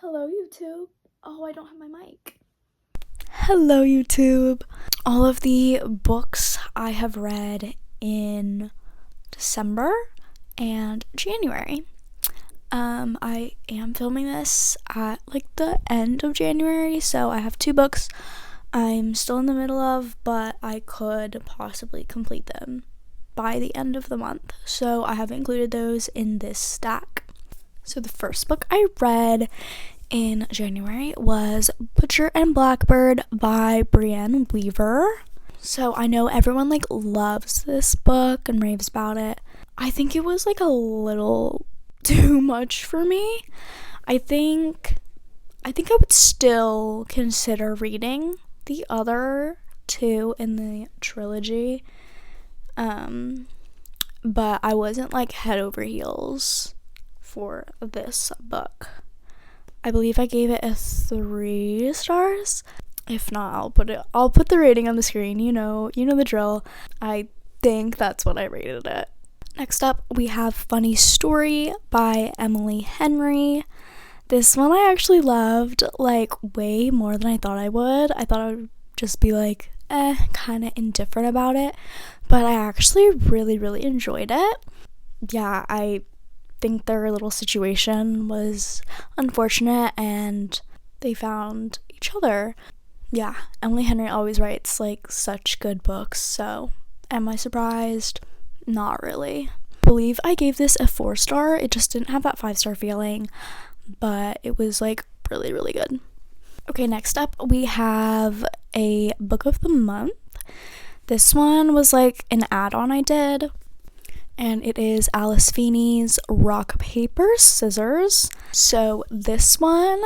Hello, YouTube. Oh, I don't have my mic. Hello, YouTube. All of the books I have read in December and January. I am filming this at the end of January, so I have 2 books I'm still in the middle of, but I could possibly complete them by the end of the month. So I have included those in this stack. So the first book I read in January was Butcher and Blackbird by Brienne Weaver. So I know everyone loves this book and raves about it. I think it was a little too much for me. I think I would still consider reading the other 2 in the trilogy. But I wasn't head over heels for this book. I believe I gave it a 3 stars. If not, I'll put the rating on the screen. You know the drill. I think that's what I rated it. Next up, we have Funny Story by Emily Henry. This one I actually loved way more than I thought I would. I thought I would just be kind of indifferent about it, but I actually really, really enjoyed it. Yeah, I think their little situation was unfortunate and they found each other. Yeah, Emily Henry always writes such good books, so am I surprised? Not really. I believe I gave this a 4 star. It just didn't have that 5-star feeling, but it was really, really good. Okay, next up we have a book of the month. This one was an add-on I did, and it is Alice Feeney's Rock, Paper, Scissors. So this one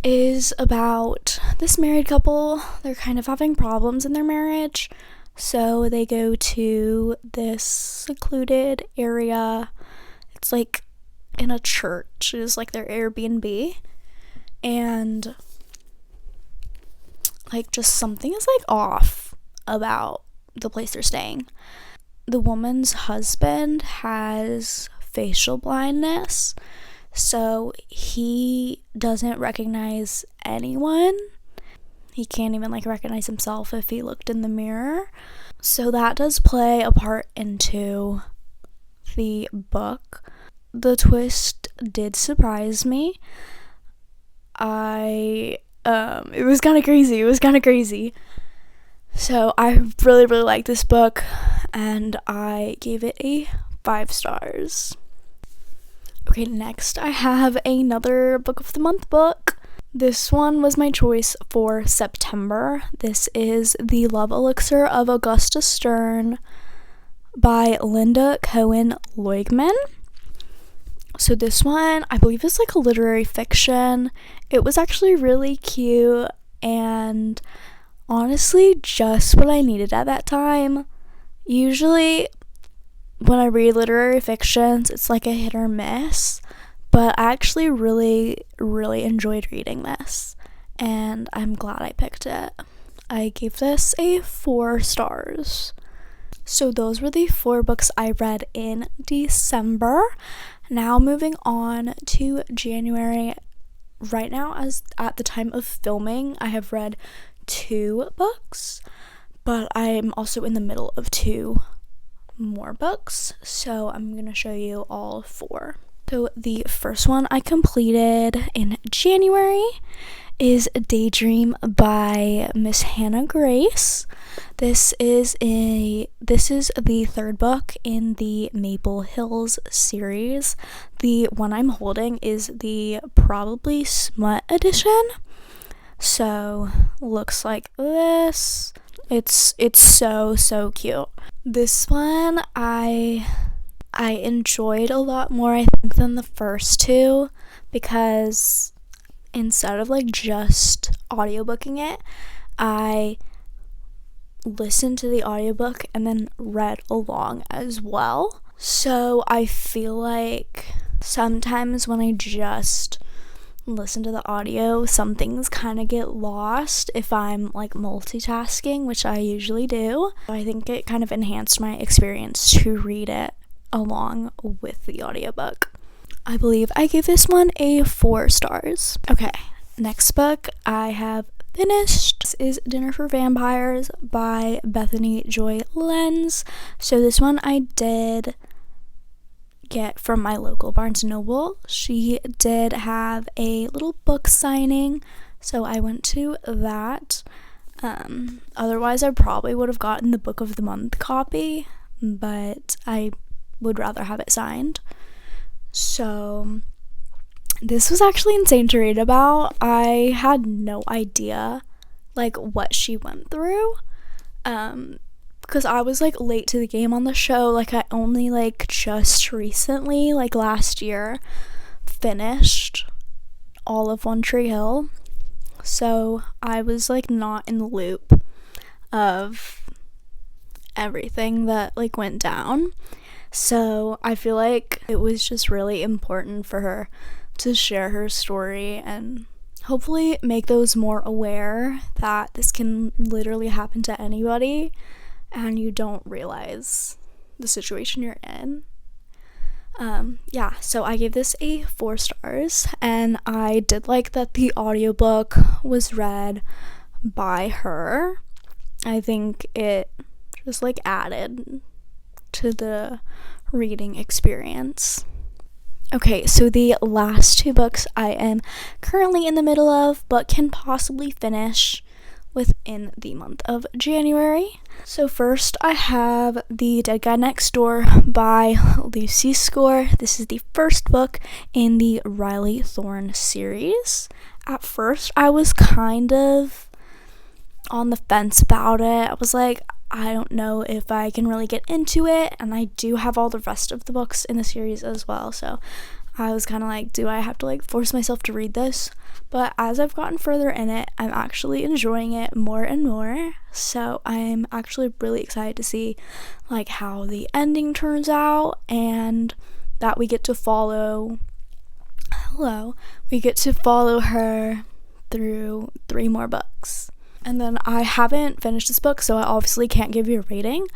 is about this married couple. They're kind of having problems in their marriage, so they go to this secluded area. It's in a church. It's their Airbnb, and just something is off about the place they're staying. The woman's husband has facial blindness, so he doesn't recognize anyone. He can't even recognize himself if he looked in the mirror. So that does play a part into the book. The twist did surprise me. It was kind of crazy. So I really, really like this book, and I gave it a 5 stars. Okay, next I have another book of the month book. This one was my choice for September. This is The Love Elixir of Augusta Stern by Linda Cohen Loigman. So this one, I believe, is a literary fiction. It was actually really cute and honestly just what I needed at that time. Usually when I read literary fictions, it's a hit or miss, but I actually really, really enjoyed reading this, and I'm glad I picked it. I gave this a 4 stars. So those were the 4 books I read in December. Now moving on to January. Right now, as at the time of filming, I have read 2 books, but I'm also in the middle of 2 more books, so I'm gonna show you all 4. So the first one I completed in January is Daydream by Miss Hannah Grace. This is the 3rd book in the Maple Hills series. The one I'm holding is the probably smut edition. So looks like this. It's so cute. This one I enjoyed a lot more, I think, than the first 2, because instead of just audiobooking it, I listened to the audiobook and then read along as well. So I feel sometimes when I just listen to the audio, some things kind of get lost if I'm multitasking, which I usually do. I think it kind of enhanced my experience to read it along with the audiobook. I believe I gave this one a 4 stars. Okay, next book I have finished. This is Dinner for Vampires by Bethany Joy Lenz. So this one I did get from my local Barnes & Noble. She did have a little book signing, so I went to that. Otherwise I probably would have gotten the Book of the Month copy, but I would rather have it signed. So this was actually insane to read about. I had no idea like what she went through, because I was like late to the game on the show. Like I only like just recently, like last year, finished all of One Tree Hill, so I was like not in the loop of everything that like went down. So I feel like it was just really important for her to share her story and hopefully make those more aware that this can literally happen to anybody and you don't realize the situation you're in. Yeah, so I gave this a 4 stars, and I did like that the audiobook was read by her. I think it just like added to the reading experience. Okay, so the last 2 books I am currently in the middle of, but can possibly finish within the month of January. So first I have The Dead Guy Next Door by Lucy Score. This is the first book in the Riley Thorne series. At first I was kind of on the fence about it. I was like, I don't know if I can really get into it, and I do have all the rest of the books in the series as well, so I was kind of like, do I have to like force myself to read this? But as I've gotten further in it, I'm actually enjoying it more and more, so I'm actually really excited to see like how the ending turns out, and that we get to follow her through 3 more books. And then I haven't finished this book, so I obviously can't give you a rating,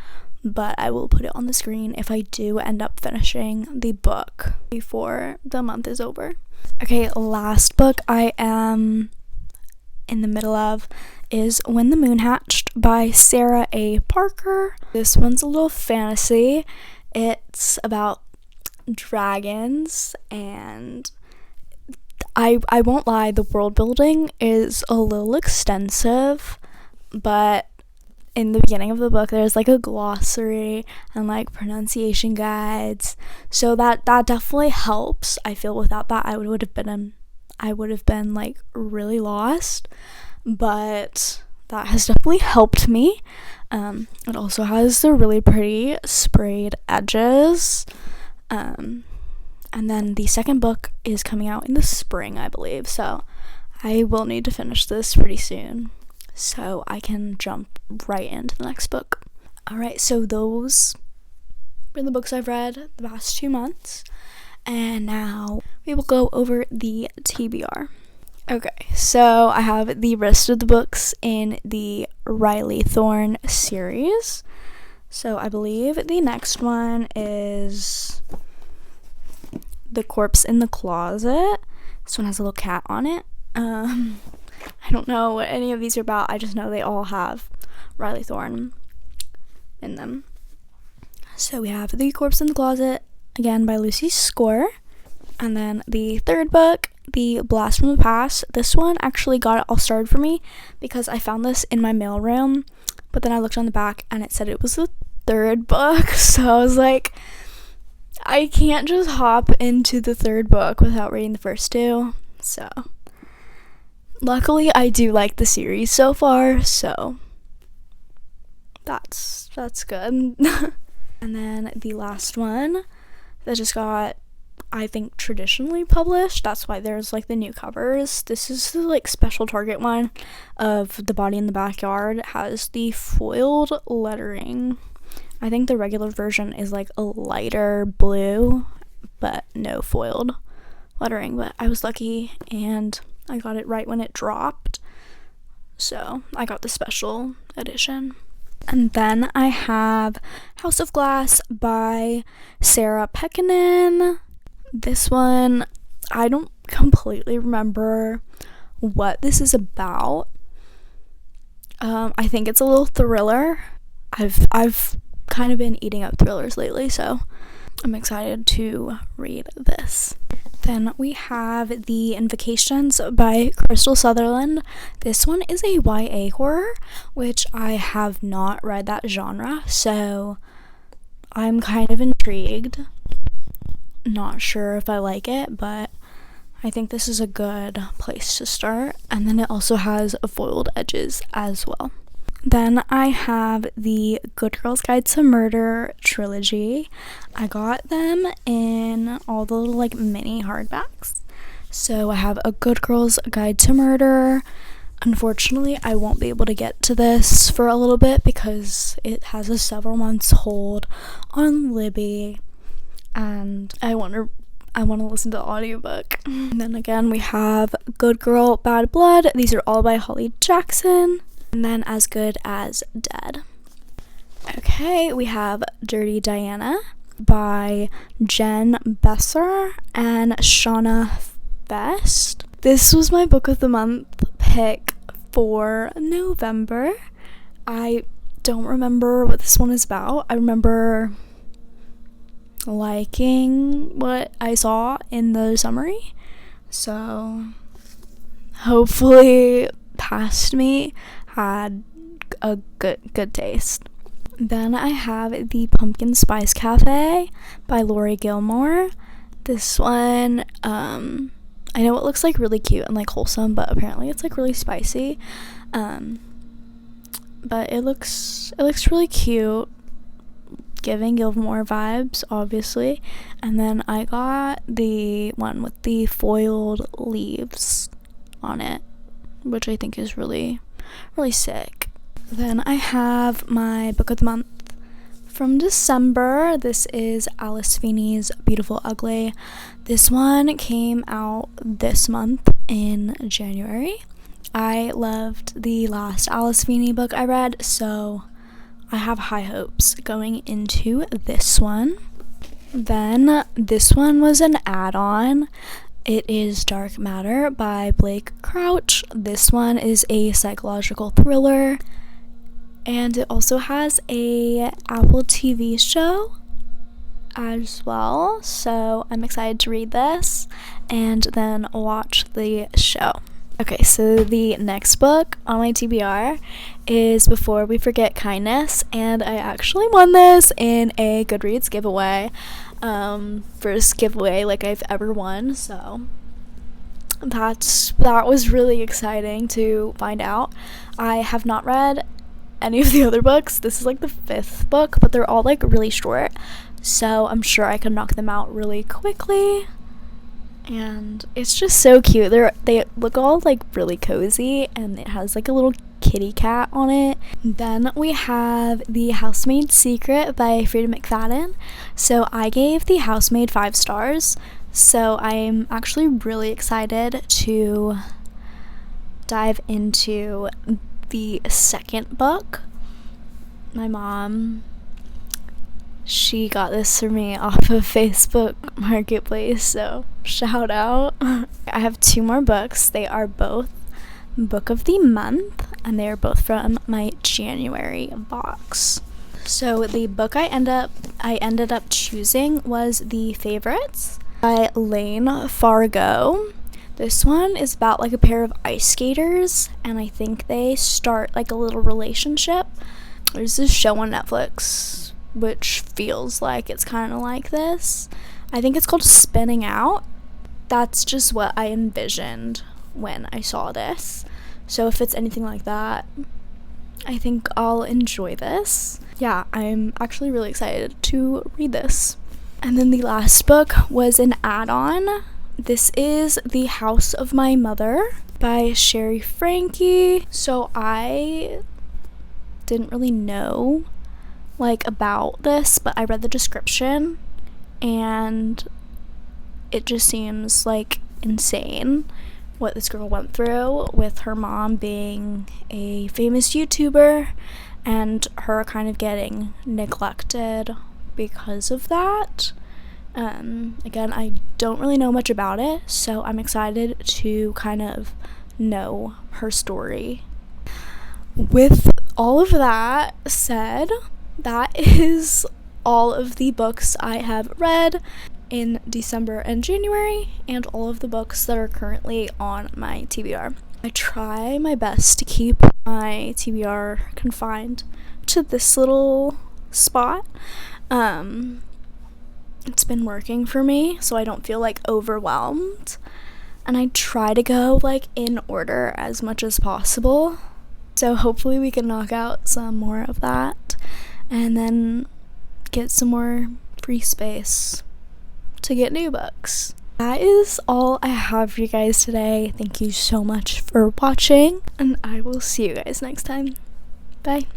but I will put it on the screen if I do end up finishing the book before the month is over. Okay, last book I am in the middle of is When the Moon Hatched by Sarah A. Parker. This one's a little fantasy. It's about dragons, and I won't lie, the world building is a little extensive, but in the beginning of the book there's like a glossary and like pronunciation guides, so that definitely helps. I feel without that I would have been like really lost, but that has definitely helped me. It also has the really pretty sprayed edges. And then the second book is coming out in the spring, I believe, so I will need to finish this pretty soon so I can jump right into the next book. Alright, so those were the books I've read the past 2 months, and now we will go over the TBR. Okay, so I have the rest of the books in the Riley Thorne series. So I believe the next one is The Corpse in the Closet. This one has a little cat on it. I don't know what any of these are about. I just know they all have Riley Thorne in them. So we have The Corpse in the Closet, again by Lucy Score. And then the third book, The Blast from the Past. This one actually got it all started for me because I found this in my mailroom, but then I looked on the back and it said it was the third book. So I was like, I can't just hop into the third book without reading the first 2. So luckily I do like the series so far, so that's good. And then the last one that just got, I think, traditionally published. That's why there's like the new covers. This is the like special Target one of The Body in the Backyard. It has the foiled lettering. I think the regular version is like a lighter blue, but no foiled lettering. But I was lucky and I got it right when it dropped, so I got the special edition. And then I have House of Glass by Sarah Pekkanen. This one, I don't completely remember what this is about. I think it's a little thriller. I've kind of been eating up thrillers lately, so I'm excited to read this. Then we have The Invocations by Crystal Sutherland. This one is a YA horror, which I have not read that genre, so I'm kind of intrigued. Not sure if I like it, but I think this is a good place to start. And then it also has foiled edges as well. Then I have the Good Girl's Guide to Murder trilogy. I got them in all the little like mini hardbacks. So I have A Good Girl's Guide to Murder. Unfortunately, I won't be able to get to this for a little bit because it has a several months hold on Libby, and I want to listen to the audiobook. And then again, we have Good Girl, Bad Blood. These are all by Holly Jackson. And then As Good as Dead. Okay, we have Dirty Diana by Jen Besser and Shauna Fest. This was my book of the month pick for November. I don't remember what this one is about. I remember liking what I saw in the summary, so hopefully past me had a good taste. Then I have The Pumpkin Spice Cafe by Lori Gilmore. This one, I know it looks like really cute and like wholesome, but apparently it's like really spicy. But it looks really cute, giving Gilmore vibes, obviously. And then I got the one with the foiled leaves on it, which I think is really sick. Then I have my book of the month from December. This is Alice Feeney's Beautiful Ugly. This one came out this month in January. I loved the last Alice Feeney book I read, so I have high hopes going into this one. Then this one was an add-on. It is Dark Matter by Blake Crouch. This one is a psychological thriller, and it also has a Apple TV show as well, so I'm excited to read this and then watch the show. Okay, so the next book on my TBR is Before We Forget Kindness, and I actually won this in a Goodreads giveaway. First giveaway like I've ever won, so that was really exciting to find out. I have not read any of the other books. This is like the 5th book, but they're all like really short, so I'm sure I can knock them out really quickly. And it's just so cute. They look all like really cozy, and it has like a little kitty cat on it. Then we have The Housemaid's Secret by Frida McFadden. So I gave The Housemaid 5 stars, so I'm actually really excited to dive into the second book. My mom, she got this for me off of Facebook Marketplace, so shout out. I have 2 more books. They are both book of the month, and they are both from my January box. So the book I ended up choosing was The Favorites by Lane Fargo. This one is about like a pair of ice skaters, and I think they start like a little relationship. There's this show on Netflix which feels like it's kind of like this. I think it's called Spinning Out. That's just what I envisioned when I saw this. So if it's anything like that, I think I'll enjoy this. Yeah, I'm actually really excited to read this. And then the last book was an add-on. This is The House of My Mother by Sherry Frankie. So I didn't really know like about this, but I read the description and it just seems like insane what this girl went through with her mom being a famous YouTuber and her kind of getting neglected because of that. Again, I don't really know much about it, so I'm excited to kind of know her story. With all of that said, that is all of the books I have read in December and January, and all of the books that are currently on my TBR. I try my best to keep my TBR confined to this little spot. It's been working for me, so I don't feel like overwhelmed, and I try to go like in order as much as possible, so hopefully we can knock out some more of that and then get some more free space to get new books. That is all I have for you guys today. Thank you so much for watching, and I will see you guys next time. Bye.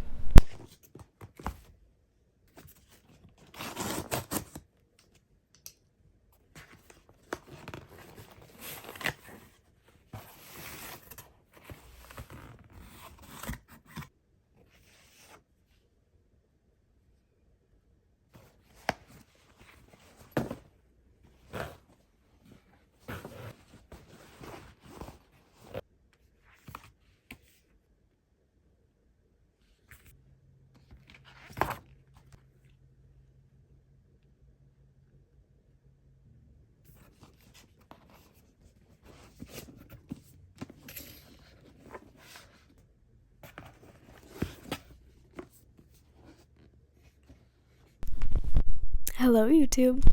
Hello YouTube.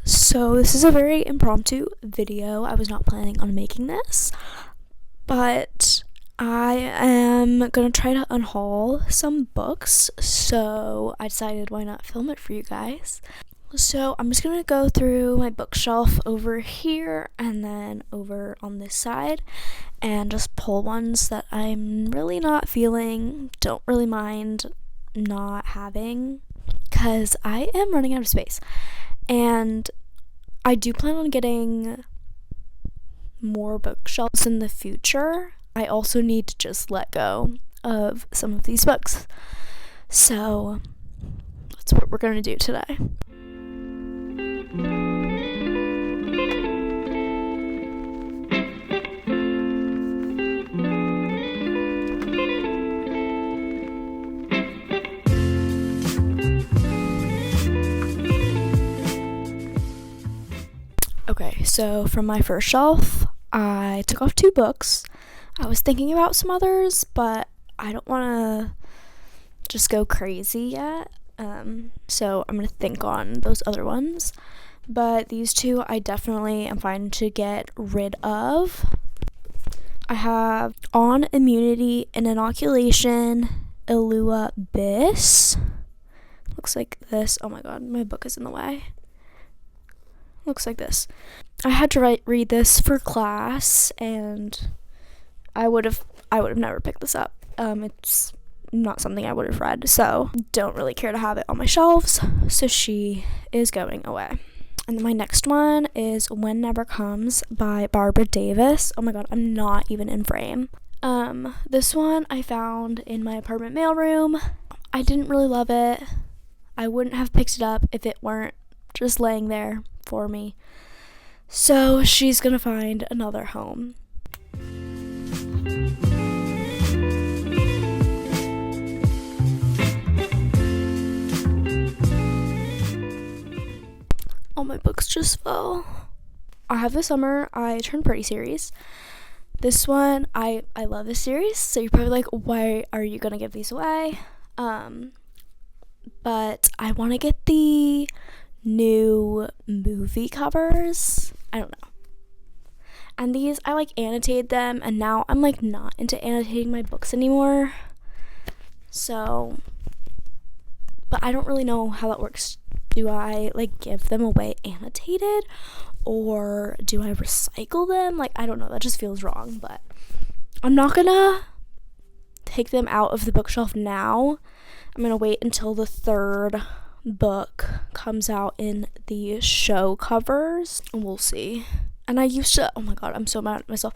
So this is a very impromptu video. I was not planning on making this, but I am gonna try to unhaul some books, so I decided why not film it for you guys. So I'm just gonna go through my bookshelf over here and then over on this side and just pull ones that I'm really not feeling, don't really mind not having, because I am running out of space, and I do plan on getting more bookshelves in the future. I also need to just let go of some of these books, so that's what we're going to do today. Okay, so from my first shelf, I took off 2 books. I was thinking about some others, but I don't want to just go crazy yet. So I'm going to think on those other ones. But these 2 I definitely am fine to get rid of. I have On Immunity and Inoculation, Elua Bis. Looks like this. Oh my god, my book is in the way. Looks like this. I had to read this for class, and I would have never picked this up. It's not something I would have read, so don't really care to have it on my shelves, so she is going away. And then my next one is When Never Comes by Barbara Davis. Oh my god, I'm not even in frame. This one I found in my apartment mailroom. I didn't really love it. I wouldn't have picked it up if it weren't just laying there for me. So she's gonna find another home. All my books just fell. I have the Summer I Turned Pretty series. This one, I love this series, so you're probably like, why are you gonna give these away? But I want to get the new movie covers. I don't know. And these, I like annotated them, and now I'm like not into annotating my books anymore. So, but I don't really know how that works. Do I like give them away annotated, or do I recycle them? Like, I don't know, that just feels wrong, but I'm not gonna take them out of the bookshelf now. I'm gonna wait until the 3rd book comes out in the show covers, and we'll see. And I used to, oh my god, I'm so mad at myself.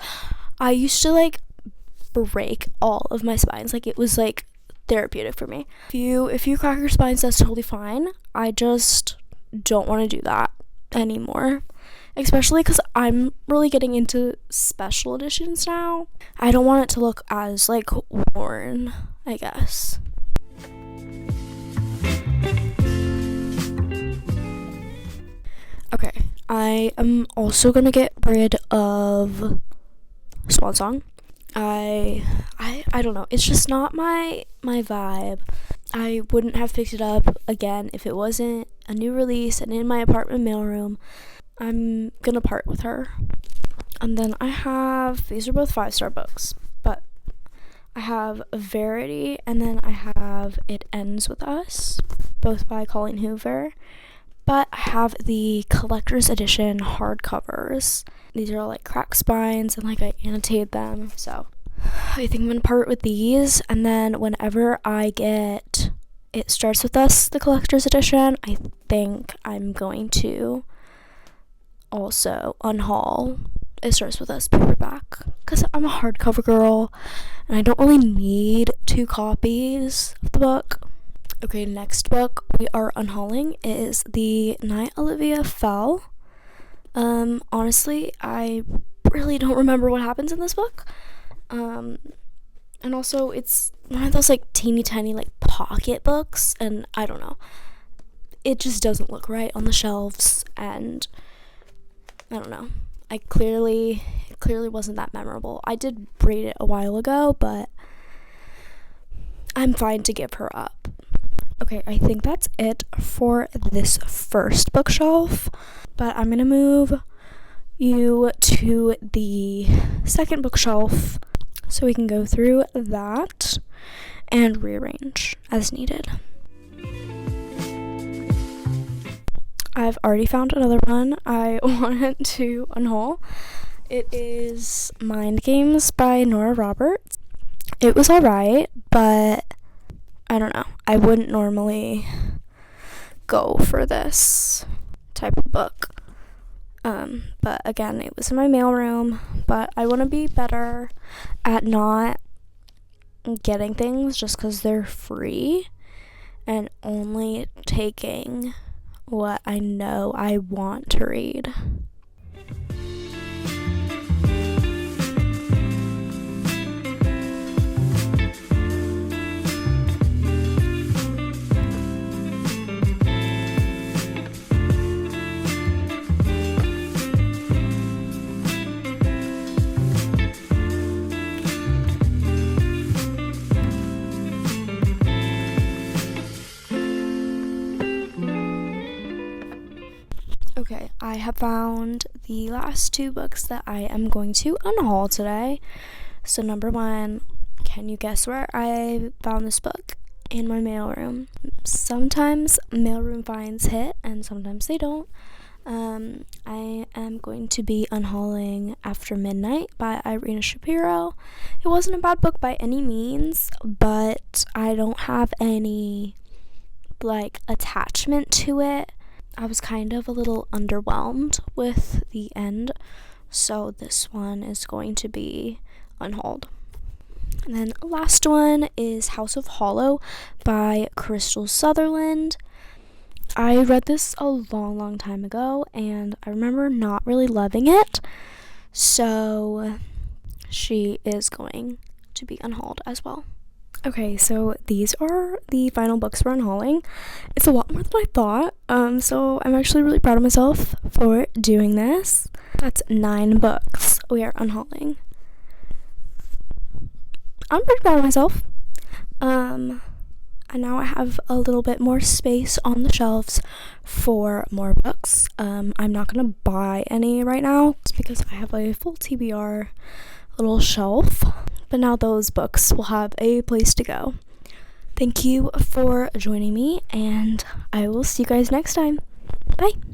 I used to like break all of my spines. Like, it was like therapeutic for me. If you crack your spines, that's totally fine. I just don't want to do that anymore, especially because I'm really getting into special editions now. I don't want it to look as like worn, I guess. Okay, I am also gonna get rid of Swan Song. I don't know, it's just not my vibe. I wouldn't have picked it up again if it wasn't a new release and in my apartment mailroom. I'm gonna part with her. And then I have, these are both 5-star books, but I have Verity, and then I have It Ends With Us, both by Colleen Hoover. But I have the collector's edition hardcovers. These are all like cracked spines, and like I annotated them, so I think I'm gonna part with these. And then whenever I get It Starts With Us, the collector's edition, I think I'm going to also unhaul It Starts With Us paperback, because I'm a hardcover girl and I don't really need 2 copies of the book. Okay, next book we are unhauling is The Night Olivia Fell. Honestly, I really don't remember what happens in this book. And also it's one of those like teeny tiny like pocket books, and I don't know, it just doesn't look right on the shelves, and I don't know, it clearly wasn't that memorable. I did read it a while ago, but I'm fine to give her up. Okay, I think that's it for this first bookshelf, but I'm gonna move you to the second bookshelf so we can go through that and rearrange as needed. I've already found another one I wanted to unhaul. It is Mind Games by Nora Roberts. It was alright, but I don't know, I wouldn't normally go for this type of book. But again, it was in my mailroom, but I want to be better at not getting things just because they're free and only taking what I know I want to read. Okay, I have found the last 2 books that I am going to unhaul today. So number 1, can you guess where I found this book? In my mailroom. Sometimes mailroom finds hit and sometimes they don't. I am going to be unhauling After Midnight by Irina Shapiro. It wasn't a bad book by any means, but I don't have any like attachment to it. I was kind of a little underwhelmed with the end, so this one is going to be unhauled. And then last one is House of Hollow by Crystal Sutherland. I read this a long time ago, and I remember not really loving it, so she is going to be unhauled as well. Okay, so these are the final books we're unhauling. It's a lot more than I thought, so I'm actually really proud of myself for doing this. That's 9 books we are unhauling. I'm pretty proud of myself. And now I have a little bit more space on the shelves for more books. I'm not gonna buy any right now. It's because I have a full TBR little shelf. But now those books will have a place to go. Thank you for joining me, and I will see you guys next time. Bye!